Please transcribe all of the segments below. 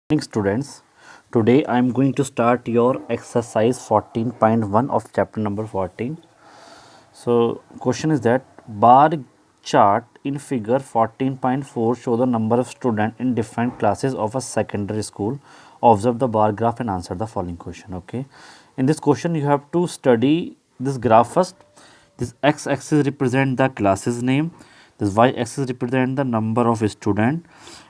Morning students, today I am going to start your exercise 14.1 of chapter number 14. So question is that bar chart in figure 14.4 show the number of students in different classes of a secondary school. Observe the bar graph and answer the following question. Okay, in this question you have to study this graph first. This x-axis represent the classes name, this y-axis represent the number of student,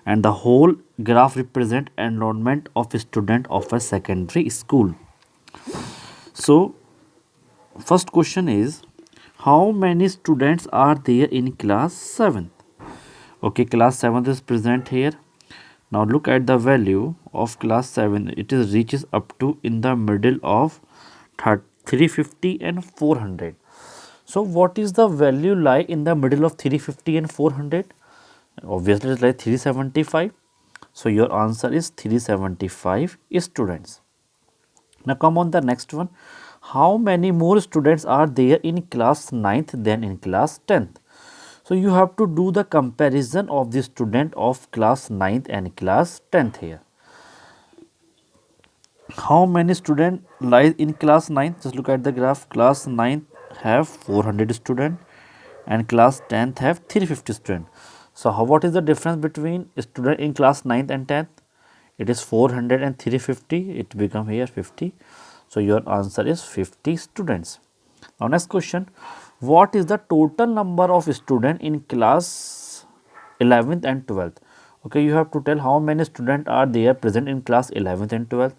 and the whole graph represent enrollment of student of a secondary school. So first question is, how many students are there in class 7th? Okay, class 7th is present here. Now look at the value of class 7. It is reaches up to in the middle of 350 and 400. So what is the value lie in the middle of 350 and 400? Obviously it is like 375. So your answer is 375 students. Now come on the next one. How many more students are there in class 9th than in class 10th? So you have to do the comparison of the student of class 9th and class 10th here. How many students lie in class 9th? Just look at the graph. Class 9th have 400 students and class 10th have 350 students. So what is the difference between student in class 9th and 10th? It is 400 and 350. It become here 50. So your answer is 50 students. Now next question. What is the total number of students in class 11th and 12th? Okay, you have to tell how many students are there present in class 11th and 12th.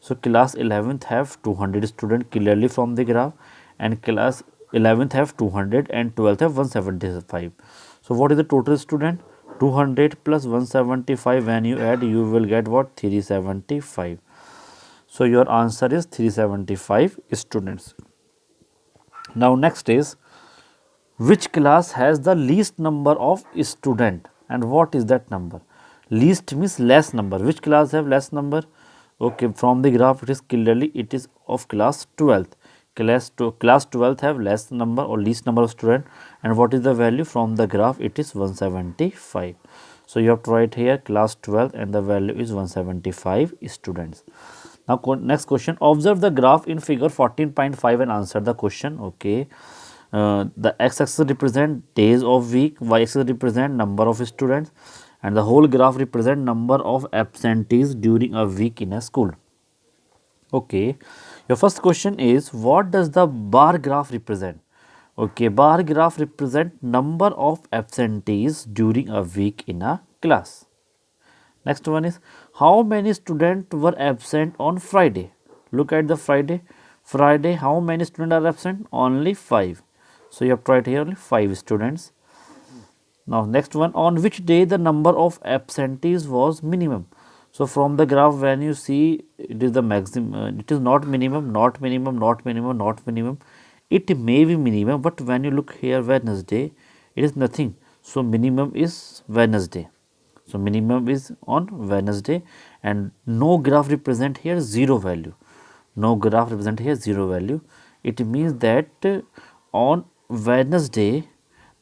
So class 11th have 200 students clearly from the graph, and class 11th have 200 and 12th have 175. So what is the total student? 200 plus 175, when you add you will get what? 375. So your answer is 375 students. Now next is, which class has the least number of student, and what is that number? Least means less number. Which class have less number? Okay, from the graph it is clearly it is of class 12th. Class 12th have less number or least number of student, and what is the value from the graph? It is 175. So you have to write here class 12 and the value is 175 students. Now next question, observe the graph in figure 14.5 and answer the question. Okay, the x-axis represent days of week, y-axis represent number of students, and the whole graph represent number of absentees during a week in a school. Okay, your first question is, what does the bar graph represent? Okay, bar graph represent number of absentees during a week in a class. Next one is, how many students were absent on Friday? Look at the Friday. Friday, how many students are absent? Only 5. So you have to write here only 5 students. Now next one, on which day the number of absentees was minimum? So from the graph when you see it is the maximum, it is not minimum, not minimum, not minimum, not minimum. It may be minimum, but when you look here Wednesday, it is nothing. So minimum is Wednesday. So minimum is on Wednesday, and no graph represent here 0 value. No graph represent here 0 value. It means that on Wednesday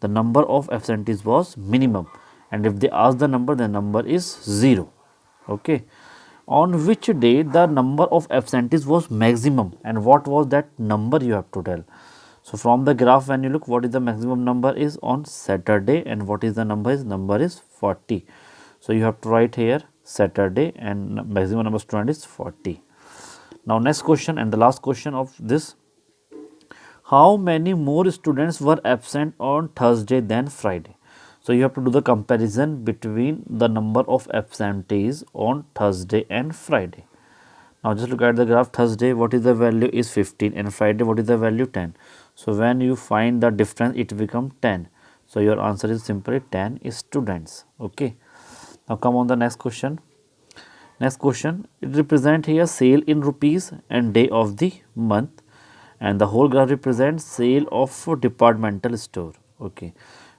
the number of absentees was minimum, and if they ask the number is 0. Okay, on which day the number of absentees was maximum, and what was that number you have to tell. So from the graph when you look, what is the maximum number is on Saturday, and what is the number is 40. So you have to write here Saturday, and maximum number of student is 40. Now next question and the last question of this, how many more students were absent on Thursday than Friday? So you have to do the comparison between the number of absentees on Thursday and Friday. Now just look at the graph. Thursday, what is the value is 15, and Friday, what is the value? 10. So when you find the difference, it becomes 10. So your answer is simply 10 students. Okay. Now come on the next question. Next question, it represent here sale in rupees and day of the month, and the whole graph represents sale of departmental store. Okay.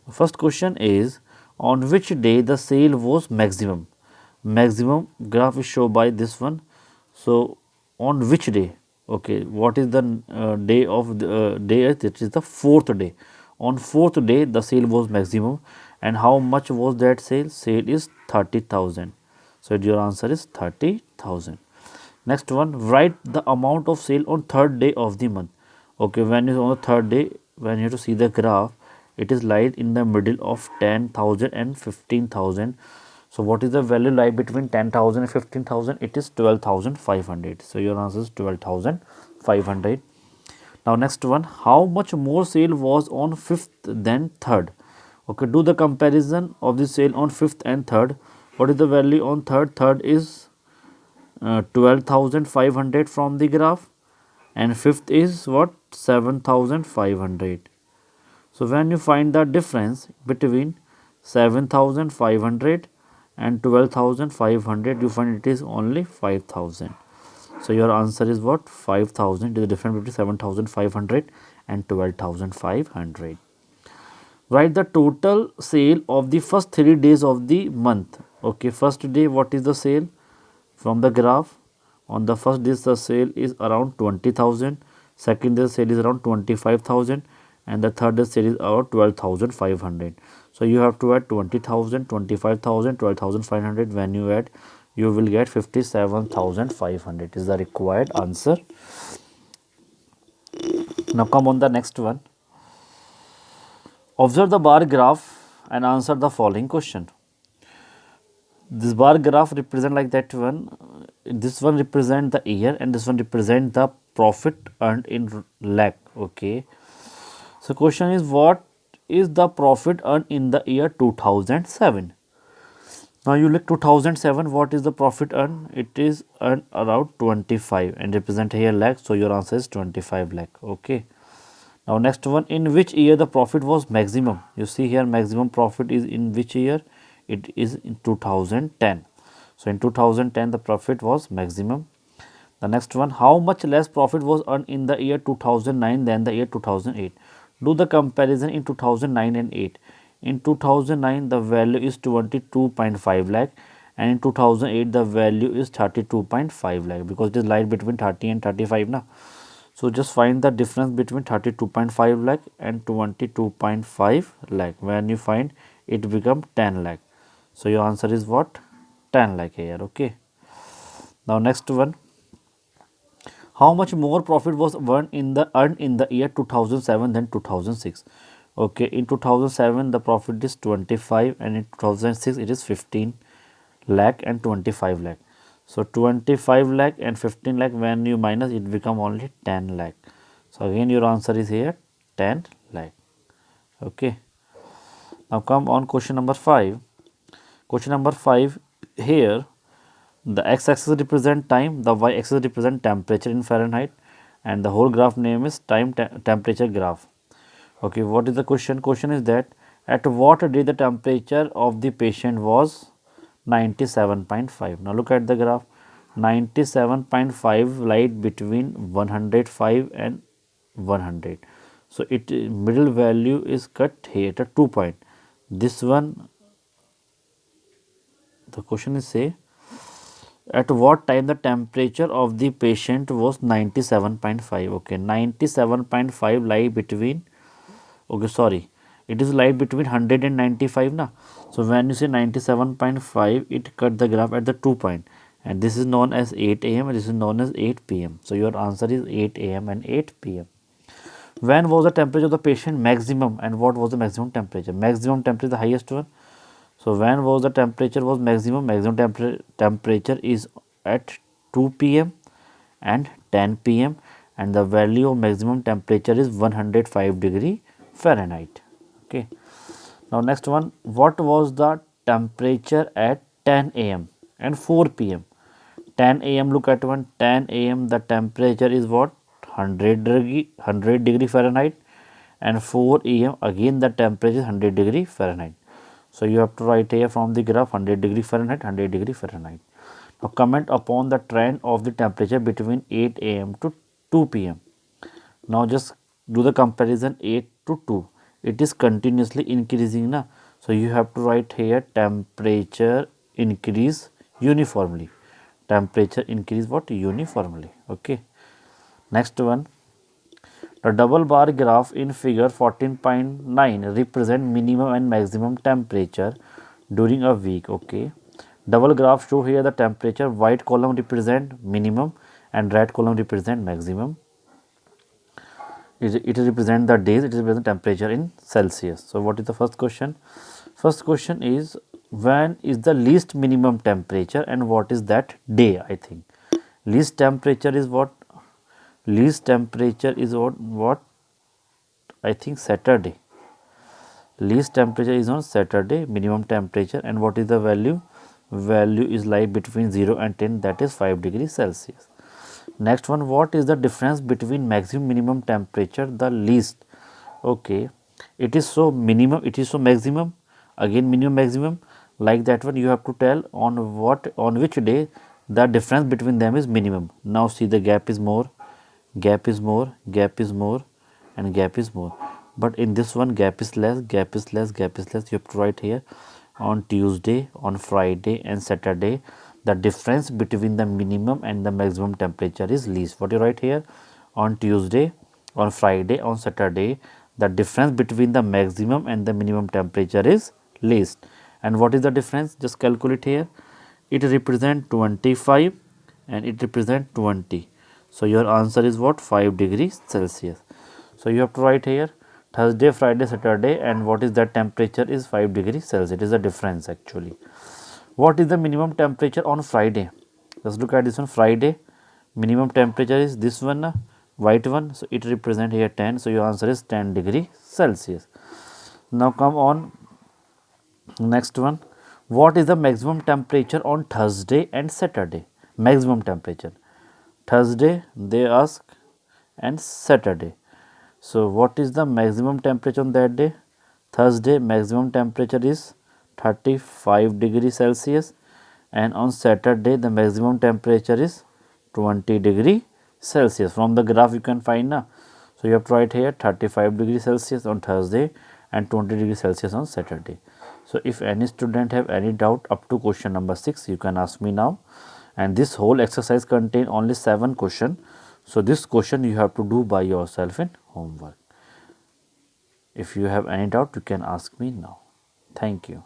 First question is, on which day the sale was maximum? Maximum graph is shown by this one. So on which day? Okay, what is the day of the day? It is the fourth day. On fourth day the sale was maximum, and how much was that sale? Sale is 30,000. So your answer is 30,000. Next one, write the amount of sale on third day of the month. Okay, when is on the third day, when you have to see the graph, it is lies in the middle of 10,000 and 15,000. So what is the value lie between 10,000 and 15,000? It is 12,500. So your answer is 12,500. Now next one, how much more sale was on 5th than 3rd? Okay, do the comparison of the sale on 5th and 3rd. What is the value on 3rd? 3rd is 12,500 from the graph, and 5th is what? 7,500. So when you find the difference between 7,500 and 12,500, you find it is only 5,000. So your answer is what? 5,000 is the difference between 7,500 and 12,500. Write the total sale of the first 3 days of the month. Okay, first day, what is the sale? From the graph, on the first day the sale is around 20,000, second day sale is around 25,000, and the third day sale is around 12,500. So you have to add 20,000, 25,000, 12,500. When you add, you will get 57,500 is the required answer. Now come on the next one. Observe the bar graph and answer the following question. This bar graph represent like that one. This one represent the year and this one represent the profit earned in lakh. Okay, so question is, what is the profit earned in the year 2007? Now you look 2007, what is the profit earned? It is earned around 25 and represent here lakh, so your answer is 25 lakh. Okay, now next one, in which year the profit was maximum? You see here maximum profit is in which year? It is in 2010. So in 2010 the profit was maximum. The next one, how much less profit was earned in the year 2009 than the year 2008? Do the comparison in 2009 and 8. In 2009 the value is 22.5 lakh and in 2008 the value is 32.5 lakh, because it is light between 30 and 35 now. So just find the difference between 32.5 lakh and 22.5 lakh. When you find, it become 10 lakh. So your answer is what? 10 lakh here. Okay. Now next one, how much more profit was earned in the year 2007 than 2006? Okay, in 2007 the profit is 25 and in 2006 it is 15 lakh and 25 lakh. So 25 lakh and 15 lakh, when you minus, it become only 10 lakh. So again your answer is here 10 lakh. Okay. Now come on question number 5. Question number 5, here the x-axis represent time, the y-axis represent temperature in Fahrenheit, and the whole graph name is time temperature graph. Okay, what is the question? Question is that at what day the temperature of the patient was 97.5. Now look at the graph. 97.5 light between 105 and 100. So it middle value is cut here at 2 point. This one, the question is say, at what time the temperature of the patient was 97.5. Okay, 97.5 lie between, okay, sorry, it is lie between 100 and 95 now. So when you say 97.5, it cut the graph at the 2 point, and this is known as 8 am and this is known as 8 pm. So your answer is 8 am and 8 pm. When was the temperature of the patient maximum and what was the maximum temperature? Maximum temperature is the highest one. So when was the temperature was maximum? Maximum temperature is at 2 pm and 10 pm, and the value of maximum temperature is 105 degree Fahrenheit. Okay. Now next one, what was the temperature at 10 am and 4 pm? 10 am, look at one, 10 am the temperature is what? 100 degree Fahrenheit, and 4 am again the temperature is 100 degree Fahrenheit. So you have to write here from the graph 100 degree Fahrenheit, 100 degree Fahrenheit. Now comment upon the trend of the temperature between 8 am to 2 pm. Now just do the comparison 8 to 2. It is continuously increasing now. So you have to write here temperature increase uniformly. Temperature increase what? Uniformly. Okay. Next one. The double bar graph in figure 14.9 represent minimum and maximum temperature during a week. Okay. Double graph show here the temperature. White column represent minimum and red column represent maximum. It represent the days, it represent temperature in Celsius. So what is the first question? First question is, when is the least minimum temperature and what is that day? I think least temperature is what? Least temperature is what? I think Saturday. Least temperature is on Saturday, minimum temperature, and what is the value? Value is like between 0 and 10, that is 5 degrees Celsius. Next one, what is the difference between maximum minimum temperature, the least? Okay, it is so minimum, it is so maximum, again minimum maximum, like that one you have to tell on what, on which day the difference between them is minimum. Now see, the gap is more, gap is more, gap is more, and gap is more, but in this one gap is less, gap is less, gap is less. You have to write here on Tuesday, on Friday and Saturday the difference between the minimum and the maximum temperature is least. What you write here? On Tuesday, on Friday, on Saturday the difference between the maximum and the minimum temperature is least. And what is the difference? Just calculate here. It represent 25 and it represent 20. So your answer is what? 5 degrees Celsius. So you have to write here Thursday, Friday, Saturday, and what is that temperature is 5 degrees Celsius. It is the difference actually. What is the minimum temperature on Friday? Let's look at this one. Friday minimum temperature is this one, white one, so it represent here 10. So your answer is 10 degree Celsius. Now come on next one. What is the maximum temperature on Thursday and Saturday? Maximum temperature Thursday they ask and Saturday. So what is the maximum temperature on that day? Thursday maximum temperature is 35 degrees Celsius, and on Saturday the maximum temperature is 20 degree Celsius. From the graph you can find now. So you have to write here 35 degrees Celsius on Thursday and 20 degrees Celsius on Saturday. So if any student have any doubt up to question number 6, you can ask me now. And this whole exercise contain only 7 questions. So this question you have to do by yourself in homework. If you have any doubt, you can ask me now. Thank you.